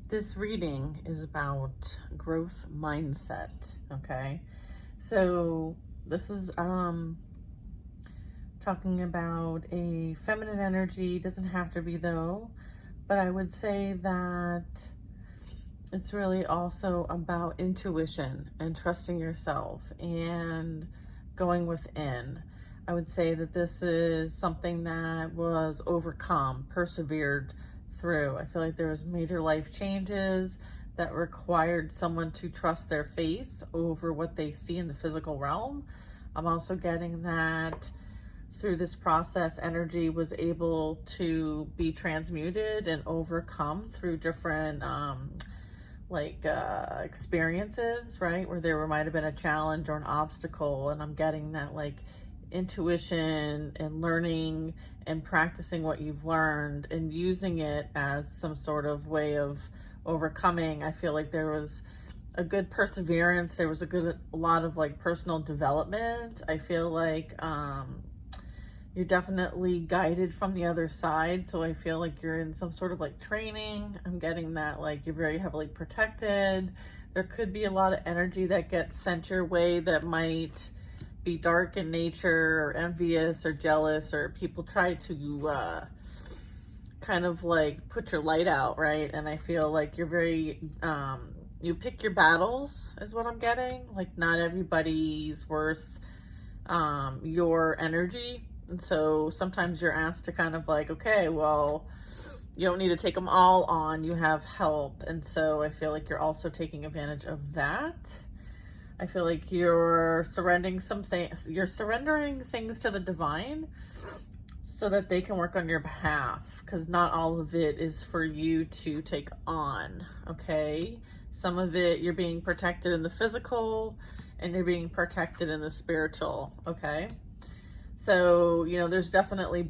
This reading is about growth mindset, okay? So this is talking about a feminine energy. Doesn't have to be though, but I would say that it's really also about intuition and trusting yourself and going within. I would say that this is something that was overcome, persevered through. I feel like there was major life changes that required someone to trust their faith over what they see in the physical realm. I'm also getting that through this process, energy was able to be transmuted and overcome through different experiences, right? Where there might have been a challenge or an obstacle, and I'm getting that intuition and learning and practicing what you've learned and using it as some sort of way of overcoming. I feel like there was a good perseverance. There was a lot of personal development. I feel like you're definitely guided from the other side. So I feel like you're in some sort of training. I'm getting that you're very heavily protected. There could be a lot of energy that gets sent your way that might be dark in nature or envious or jealous, or people try to put your light out, right? And I feel like you're very you pick your battles is what I'm getting. Not everybody's worth your energy, and so sometimes you're asked to okay, well, you don't need to take them all on, you have help. And so I feel like you're also taking advantage of that. I feel like you're surrendering things to the divine so that they can work on your behalf, because not all of it is for you to take on, okay? Some of it you're being protected in the physical and you're being protected in the spiritual, okay? So, there's definitely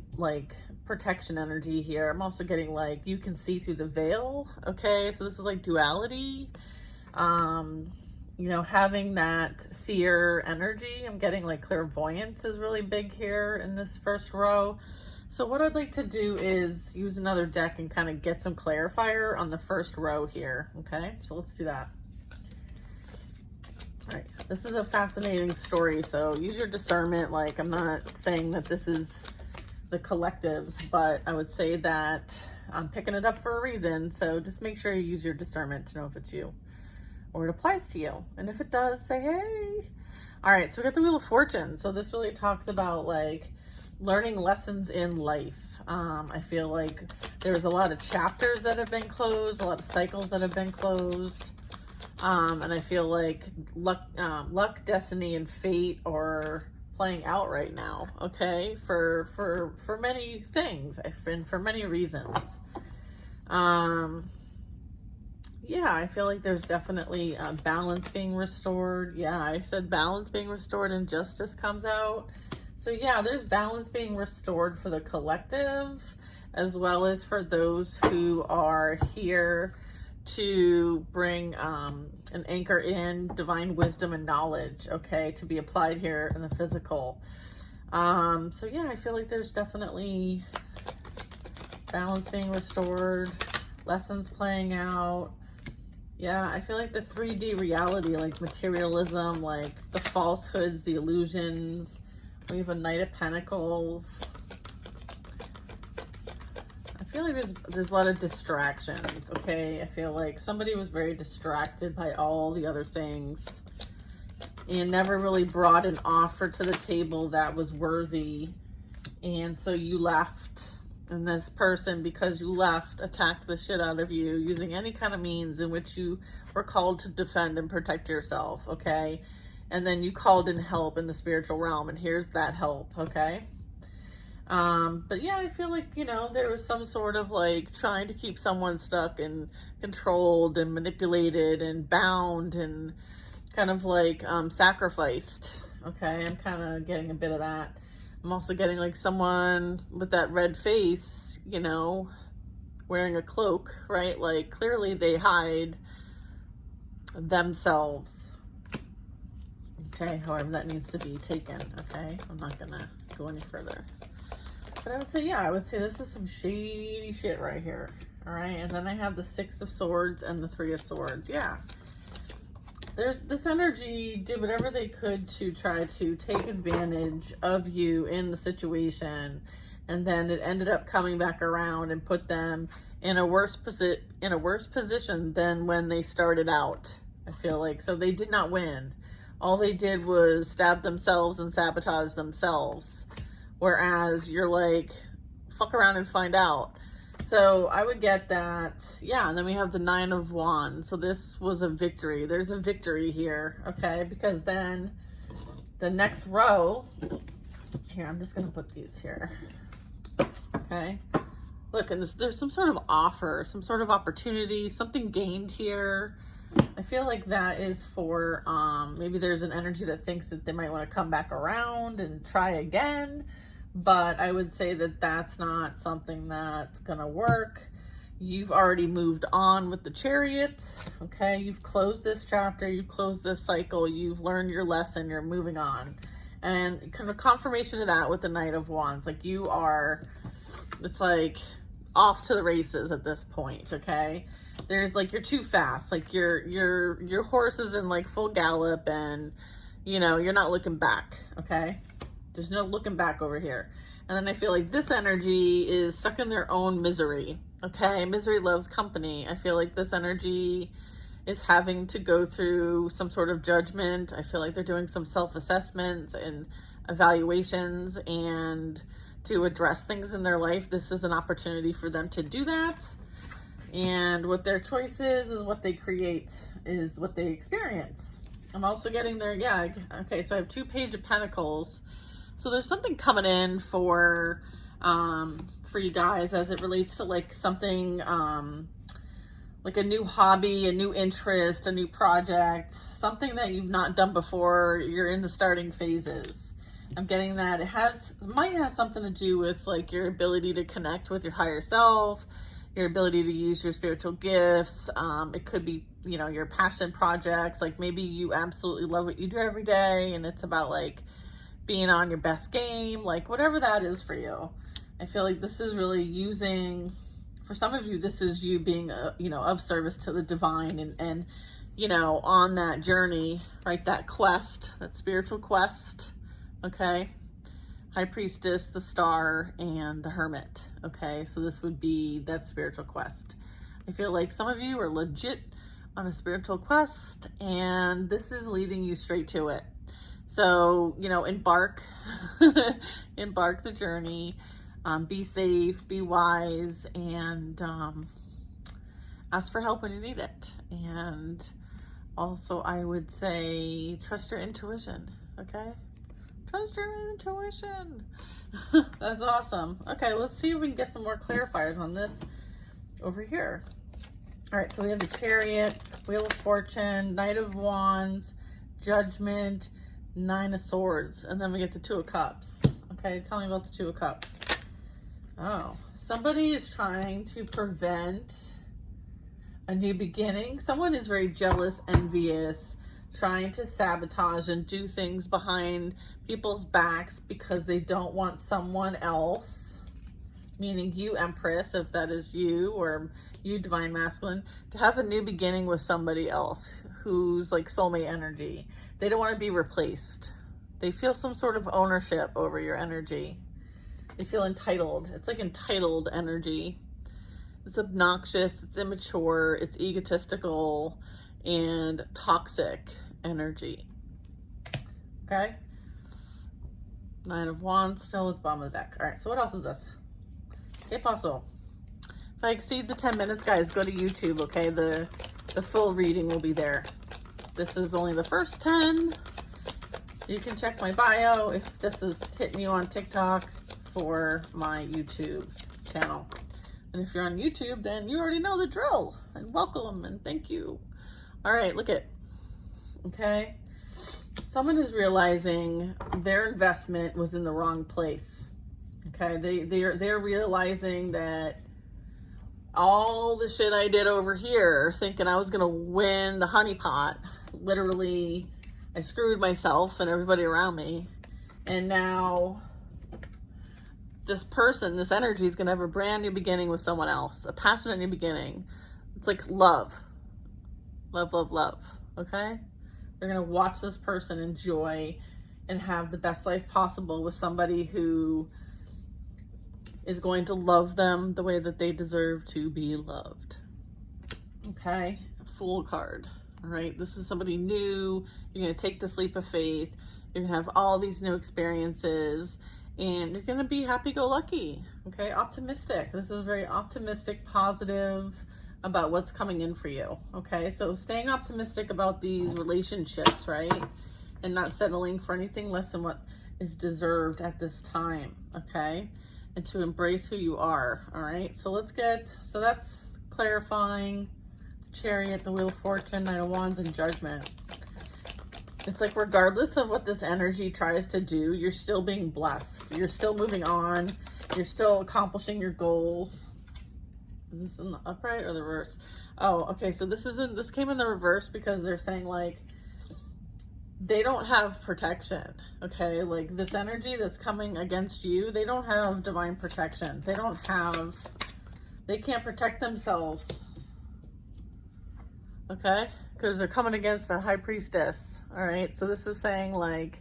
protection energy here. I'm also getting you can see through the veil, okay? So this is duality. Having that seer energy. I'm getting clairvoyance is really big here in this first row. So what I'd like to do is use another deck and kind of get some clarifier on the first row here. Okay, so let's do that. All right, this is a fascinating story, so use your discernment. I'm not saying that this is the collectives, but I would say that I'm picking it up for a reason. So just make sure you use your discernment to know if it's you or it applies to you. And if it does, say, hey. All right, so we got the Wheel of Fortune. So this really talks about learning lessons in life. I feel like there's a lot of chapters that have been closed, a lot of cycles that have been closed. And I feel like luck, destiny, and fate are playing out right now, okay? For many things and for many reasons. Yeah, I feel like there's definitely balance being restored. Yeah, I said balance being restored and justice comes out. So yeah, there's balance being restored for the collective, as well as for those who are here to bring an anchor in divine wisdom and knowledge, okay, to be applied here in the physical. So yeah, I feel like there's definitely balance being restored, lessons playing out. Yeah, I feel like the 3D reality, materialism, the falsehoods, the illusions. We have a Knight of Pentacles. I feel like there's a lot of distractions, okay? I feel like somebody was very distracted by all the other things and never really brought an offer to the table that was worthy. And so you left. And this person, because you left, attacked the shit out of you using any kind of means in which you were called to defend and protect yourself, okay? And then you called in help in the spiritual realm, and here's that help, okay? But yeah, I feel like, there was some sort of trying to keep someone stuck and controlled and manipulated and bound and kind of sacrificed, okay? I'm kind of getting a bit of that. I'm also getting someone with that red face, wearing a cloak, right? Clearly they hide themselves. Okay, however that needs to be taken, okay? I'm not gonna go any further. But I would say, yeah, I would say this is some shady shit right here. All right, and then I have the Six of Swords and the Three of Swords. Yeah. There's this energy did whatever they could to try to take advantage of you in the situation, and then it ended up coming back around and put them in a worse position than when they started out. I feel like so they did not win. All they did was stab themselves and sabotage themselves. Whereas you're like, fuck around and find out. So I would get that. Yeah, and then we have the Nine of Wands. So this was a victory. There's a victory here, okay? Because then the next row, here, I'm just going to put these here, okay? Look, and there's some sort of offer, some sort of opportunity, something gained here. I feel like that is for, maybe there's an energy that thinks that they might want to come back around and try again. But I would say that that's not something that's going to work. You've already moved on with the Chariot, okay? You've closed this chapter, you've closed this cycle, you've learned your lesson, you're moving on. And kind of confirmation of that with the Knight of Wands. Like you are, it's like off to the races at this point, okay? There's like, you're too fast. Like your horse is in like full gallop and, you know, you're not looking back, okay? There's no looking back over here. And then I feel like this energy is stuck in their own misery. Okay, misery loves company. I feel like this energy is having to go through some sort of judgment. I feel like they're doing some self-assessments and evaluations and to address things in their life. This is an opportunity for them to do that. And what their choice is what they create, is what they experience. I'm also getting their, yeah, okay, so I have 2 Page of Pentacles. So there's something coming in for you guys as it relates to like something like a new hobby, a new interest, a new project, something that you've not done before. You're in the starting phases. I'm getting that it might have something to do with like your ability to connect with your higher self, your ability to use your spiritual gifts. It could be, you know, your passion projects. Like maybe you absolutely love what you do every day and it's about like being on your best game, like whatever that is for you. I feel like this is really using, for some of you, this is you being, you know, of service to the divine and, you know, on that journey, right? That quest, that spiritual quest, okay? High Priestess, the Star, and the Hermit, okay? So this would be that spiritual quest. I feel like some of you are legit on a spiritual quest and this is leading you straight to it. So, you know, embark the journey, be safe, be wise, and ask for help when you need it. And also I would say, trust your intuition, okay? Trust your intuition. That's awesome. Okay, let's see if we can get some more clarifiers on this over here. All right, so we have the Chariot, Wheel of Fortune, Knight of Wands, Judgment, Nine of Swords, and then we get the Two of Cups. Okay, tell me about the Two of Cups. Oh, somebody is trying to prevent a new beginning. Someone is very jealous, envious, trying to sabotage and do things behind people's backs because they don't want someone else, meaning you, Empress, if that is you, or you, Divine Masculine, to have a new beginning with somebody else who's like soulmate energy. They don't want to be replaced. They feel some sort of ownership over your energy. They feel entitled. It's like entitled energy. It's obnoxious, it's immature, it's egotistical, and toxic energy. Okay? Nine of Wands still at the bottom of the deck. All right, so what else is this? Okay, Apostle. If I exceed the 10 minutes, guys, go to YouTube, okay? The full reading will be there. This is only the first 10. You can check my bio if this is hitting you on TikTok for my YouTube channel. And if you're on YouTube, then you already know the drill. And welcome and thank you. All right, look at, okay? Someone is realizing their investment was in the wrong place. Okay, they're realizing that all the shit I did over here, thinking I was gonna win the honeypot, literally, I screwed myself and everybody around me. And now this person, this energy is going to have a brand new beginning with someone else, a passionate new beginning. It's like love, love, love, love. Okay. They're going to watch this person enjoy and have the best life possible with somebody who is going to love them the way that they deserve to be loved. Okay. Fool card. All right. This is somebody new. You're going to take this leap of faith. You're going to have all these new experiences and you're going to be happy-go-lucky. Okay. Optimistic. This is very optimistic, positive about what's coming in for you. Okay. So staying optimistic about these relationships, right? And not settling for anything less than what is deserved at this time. Okay. And to embrace who you are. All right. So so that's clarifying. Chariot, the Wheel of Fortune, Knight of Wands, and Judgment. It's like regardless of what this energy tries to do, you're still being blessed. You're still moving on. You're still accomplishing your goals. Is this in the upright or the reverse? Oh, okay. So this came in the reverse because they're saying like they don't have protection. Okay, like this energy that's coming against you, they don't have divine protection. They can't protect themselves. Okay, because they're coming against a high priestess. All right, so this is saying like,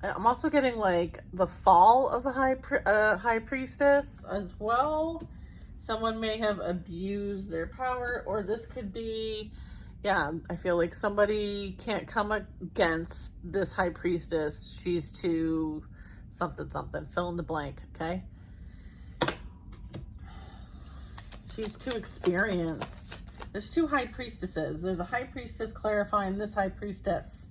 I'm also getting like the fall of a high priestess as well. Someone may have abused their power, or this could be, yeah, I feel like somebody can't come against this high priestess. She's too something, fill in the blank, okay? She's too experienced. There's two high priestesses. There's a high priestess clarifying this high priestess.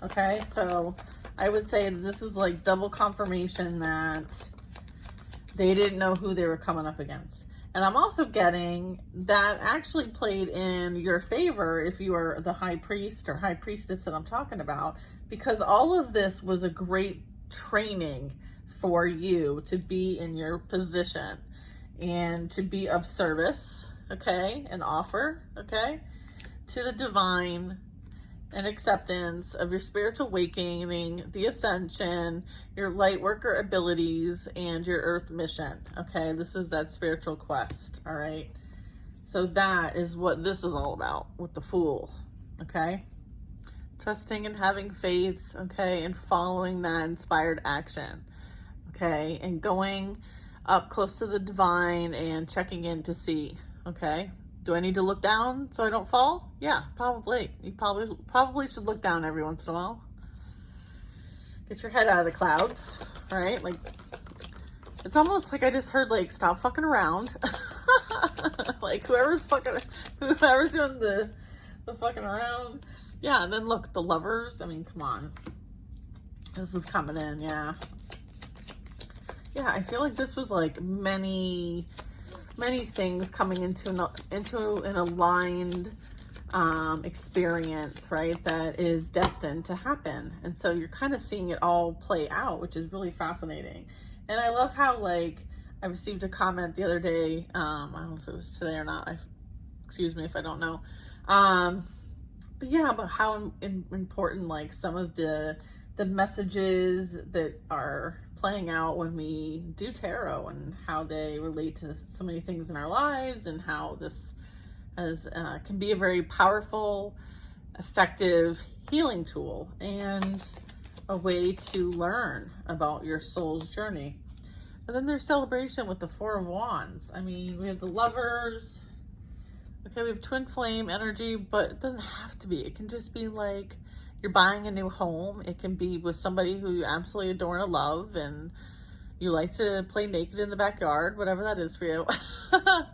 Okay, so I would say that this is like double confirmation that they didn't know who they were coming up against. And I'm also getting that actually played in your favor if you are the high priest or high priestess that I'm talking about, because all of this was a great training for you to be in your position and to be of service, okay, and offer, okay, to the divine and acceptance of your spiritual awakening, the ascension, your light worker abilities, and your earth mission, okay? This is that spiritual quest, all right? So that is what this is all about with the Fool, okay? Trusting and having faith, okay, and following that inspired action, okay? And going up close to the divine and checking in to see, okay? Do I need to look down so I don't fall? Yeah, probably. You probably should look down every once in a while. Get your head out of the clouds, right? Like, it's almost like I just heard, like, stop fucking around. Like, whoever's doing the fucking around. Yeah, and then look, the Lovers. I mean, come on. This is coming in, yeah. Yeah, I feel like this was, like, many things coming into an aligned experience, right, that is destined to happen. And so you're kind of seeing it all play out, which is really fascinating. And I love how, like, I received a comment the other day, I don't know if it was today or not, excuse me if I don't know, but yeah, about how important, like, some of the messages that are playing out when we do tarot and how they relate to so many things in our lives, and how this can be a very powerful, effective healing tool and a way to learn about your soul's journey. And then there's celebration with the Four of Wands. I mean, we have the Lovers. Okay, we have twin flame energy, but it doesn't have to be. It can just be like you're buying a new home. It can be with somebody who you absolutely adore and love, and you like to play naked in the backyard, whatever that is for you.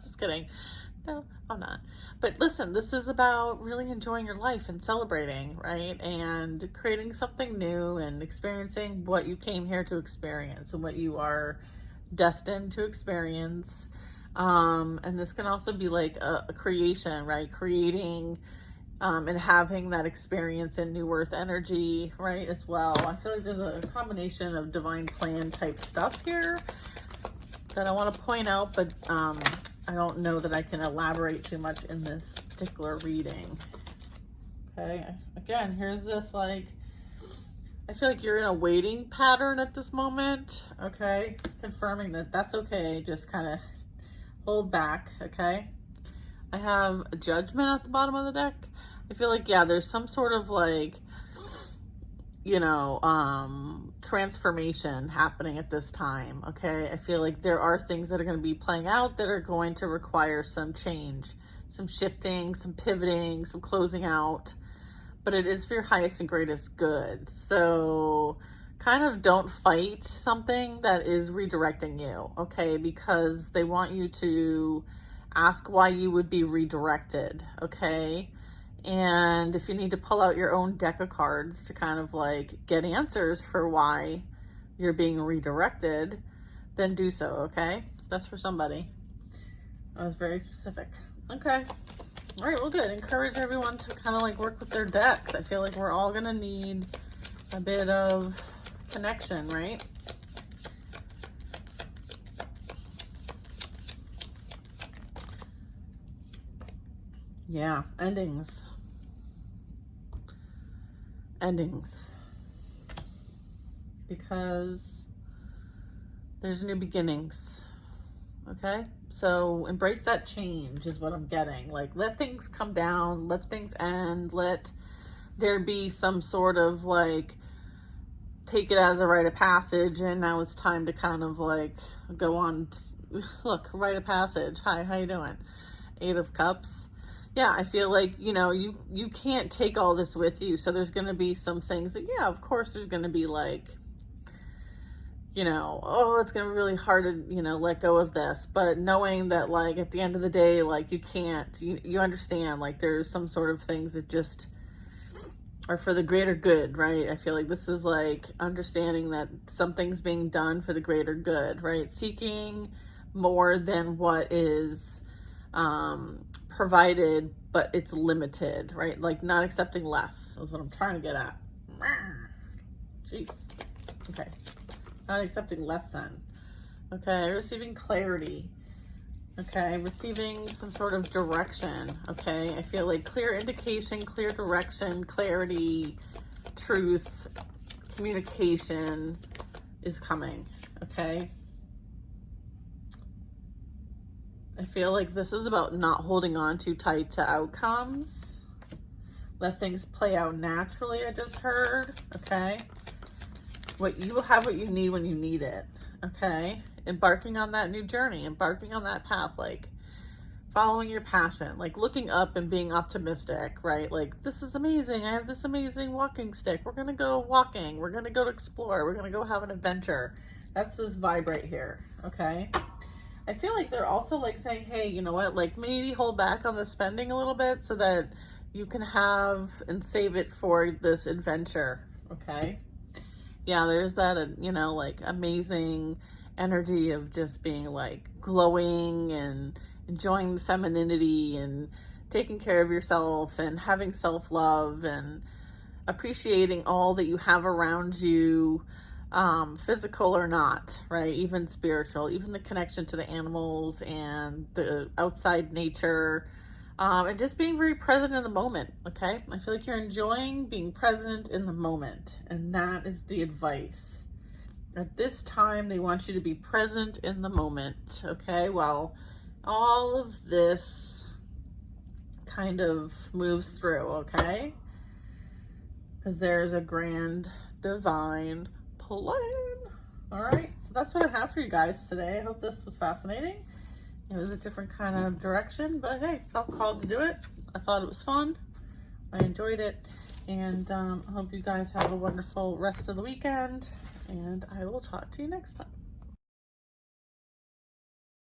Just kidding. No, I'm not. But listen, this is about really enjoying your life and celebrating, right? And creating something new and experiencing what you came here to experience and what you are destined to experience. And this can also be like a creation, right? Creating and having that experience in New Earth energy, right, as well. I feel like there's a combination of divine plan type stuff here that I want to point out, but I don't know that I can elaborate too much in this particular reading. Okay, again, here's this like I feel like you're in a waiting pattern at this moment, okay? Confirming that that's okay. Just kind of hold back, okay? I have a Judgment at the bottom of the deck. I feel like, yeah, there's some sort of like, you know, transformation happening at this time, okay? I feel like there are things that are going to be playing out that are going to require some change, some shifting, some pivoting, some closing out, but it is for your highest and greatest good. So kind of don't fight something that is redirecting you, okay? Because they want you to ask why you would be redirected, okay? And if you need to pull out your own deck of cards to kind of like get answers for why you're being redirected, then do so, okay? That's for somebody. I was very specific. Okay. All right, well, good. Encourage everyone to kind of like work with their decks. I feel like we're all going to need a bit of connection, right? Yeah, endings. Because there's new beginnings, okay? So embrace that change is what I'm getting. Like, let things come down, let things end, let there be some sort of like, take it as a rite of passage, and now it's time to kind of like go on. Look, rite of passage. Hi, how you doing? 8 of Cups. Yeah, I feel like, you know, you can't take all this with you. So there's going to be some things that, yeah, of course there's going to be like, you know, oh, it's going to be really hard to, you know, let go of this. But knowing that, like, at the end of the day, like, you can't, you understand, like, there's some sort of things that just are for the greater good, right? I feel like this is like understanding that something's being done for the greater good, right? Seeking more than what is provided, but it's limited, right? Like not accepting less is what I'm trying to get at. Jeez. Okay. Not accepting less than. Okay. Receiving clarity. Okay. Receiving some sort of direction. Okay. I feel like clear indication, clear direction, clarity, truth, communication is coming. Okay. I feel like this is about not holding on too tight to outcomes. Let things play out naturally, I just heard, okay? You will have what you need when you need it, okay? Embarking on that new journey, embarking on that path, like following your passion, like looking up and being optimistic, right? Like, this is amazing. I have this amazing walking stick. We're going to go walking. We're going to go to explore. We're going to go have an adventure. That's this vibe right here, okay? I feel like they're also like saying, hey, you know what, like maybe hold back on the spending a little bit so that you can have and save it for this adventure, okay? Yeah, there's that, you know, like amazing energy of just being like glowing and enjoying the femininity and taking care of yourself and having self-love and appreciating all that you have around you, physical or not, right? Even spiritual, even the connection to the animals and the outside nature, and just being very present in the moment, okay? I feel like you're enjoying being present in the moment, and that is the advice. At this time, they want you to be present in the moment, okay? While all of this kind of moves through, okay? Because there's a grand divine plan. All right, so that's what I have for you guys today. I hope this was fascinating. It was a different kind of direction, but hey, felt called to do it. I thought it was fun. I enjoyed it, and I hope you guys have a wonderful rest of the weekend, and I will talk to you next time.